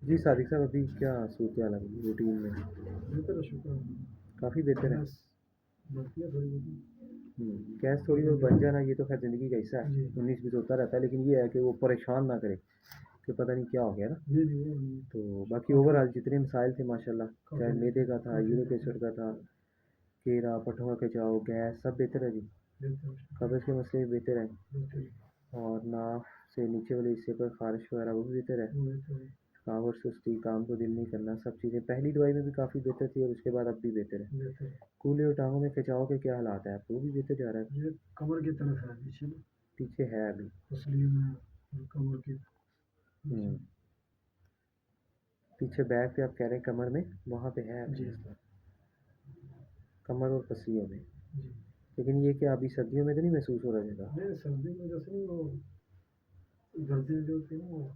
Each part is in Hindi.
जी सादिक साहब, अभी क्या सूरत हाल है अभी रूटीन में? बेहतर है, शुक्र है। काफ़ी बेहतर है। गैस बढ़ती है थोड़ी बहुत। गैस थोड़ी बहुत बन जाना ये तो खैर ज़िंदगी का हिस्सा है। जी 19-20 होता रहता है, लेकिन ये है कि वो परेशान ना करे कि पता नहीं क्या हो गया ना। जी जी, वो नहीं। तो बाकी काफ़ी ओवरऑल जितने मसाइल थे माशाल्लाह, चाहे काफ़ी मैदे का था, काफ़ी यूरिक एसिड का था, केरा पटुआ के चाव, गैस सब बेहतर है जी। बेहतर कब्ज़ के मसले भी बेहतर हैं, बेहतर और नाक से नीचे वाले हिस्से पर ख़ारिश वगैरह वो भी बेहतर है। वो बेहतर है। थकावट, सुस्ती, काम को दिल नहीं करना, सब चीज़ें पहली दवाई में भी काफ़ी बेहतर थी और उसके बाद अब भी बेहतर है। बेहतर है। कूल्हे और टाँगों में खिंचाव के क्या हालात हैं आपके? वो भी बेहतर जा रहा है? ये कमर की तरफ है पीछे ना, पीछे है अभी? पसलियों में और कमर के हुँ। नीचे। पीछे बैक पे आप कह रहे हैं कमर में, वहाँ पे है अभी जी मसला, कमर और पसलियों में। जी। लेकिन ये क्या अभी सर्दियों में तो नहीं महसूस हो रहा ज़्यादा? नहीं, सर्दी में जैसे नहीं वो गर्दन जो होती है ना, वो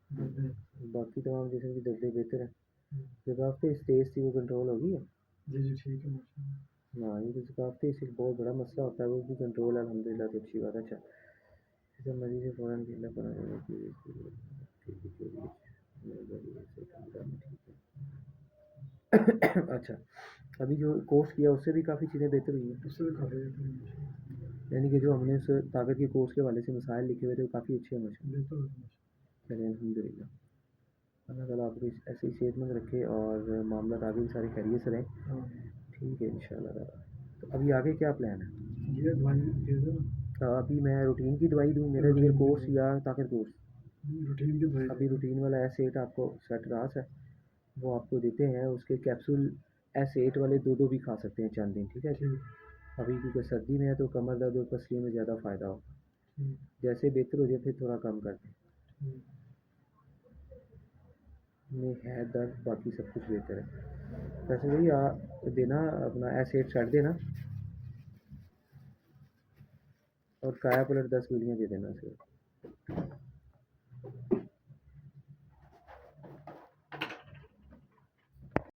गर्दन। बाकी तमाम जिस्म की दर्दें बेहतर हैं। हम्म, ज़ुकाफ्ते स्टेज थी वो कंट्रोल हो गई है? जी जी, ठीक है माशाल्लाह। हाँ, ये तो ज़ुकाफ्ते से एक बहुत बड़ा मसला होता है, वो भी कंट्रोल है अल्हम्दुलिल्लाह, तो अच्छी बात है। अच्छा, जैसे मरीज़ है फ़ौरन ढीला पड़ा रहने की अच्छा, अभी जो कोर्स किया उससे भी काफ़ी चीज़ें बेहतर हुई हैं। उससे भी काफ़ी बेहतर है माशाल्लाह। यानी कि जो हमने उस ताकत के कोर्स के हवाले से मसाइल लिखे हुए थे वो काफ़ी अच्छे हैं माशाल्लाह। बेहतर है माशाल्लाह। चलिए अल्हम्दुलिल्लाह। अल्लाह ताला आपको ऐसे ही सेहतमंद रखे और मामला आगे भी सारी खैरियत से रहें। हाँ, ठीक है इंशाल्लाह ताला। तो अभी आगे क्या प्लान है? ये दवाई दे दो ना। अभी मैं रूटीन की दवाई दूँ, मेरा जिगर रूटीन की कोर्स दवाई, या ताकत कोर्स? रूटीन की दवाई दे अभी दो। रूटीन वाला एस 8 आपको सेट रास है, वो आपको देते हैं। उसके कैप्सूल एस 8 वाले दो दो भी खा सकते हैं चंद दिन, ठीक है जी। ठीक अभी क्योंकि सर्दी में है तो कमर दर्द और पसलियों में ज़्यादा फ़ायदा हो। ठीक जैसे बेहतर हो जाए फिर थोड़ा कम कर दें। ठीक। में है दर्द, बाकी सब कुछ बेहतर है। वैसे वही देना अपना एस 8 छੱਡ देना और काया पलट 10 गोलियाँ दे देना सिर्फ।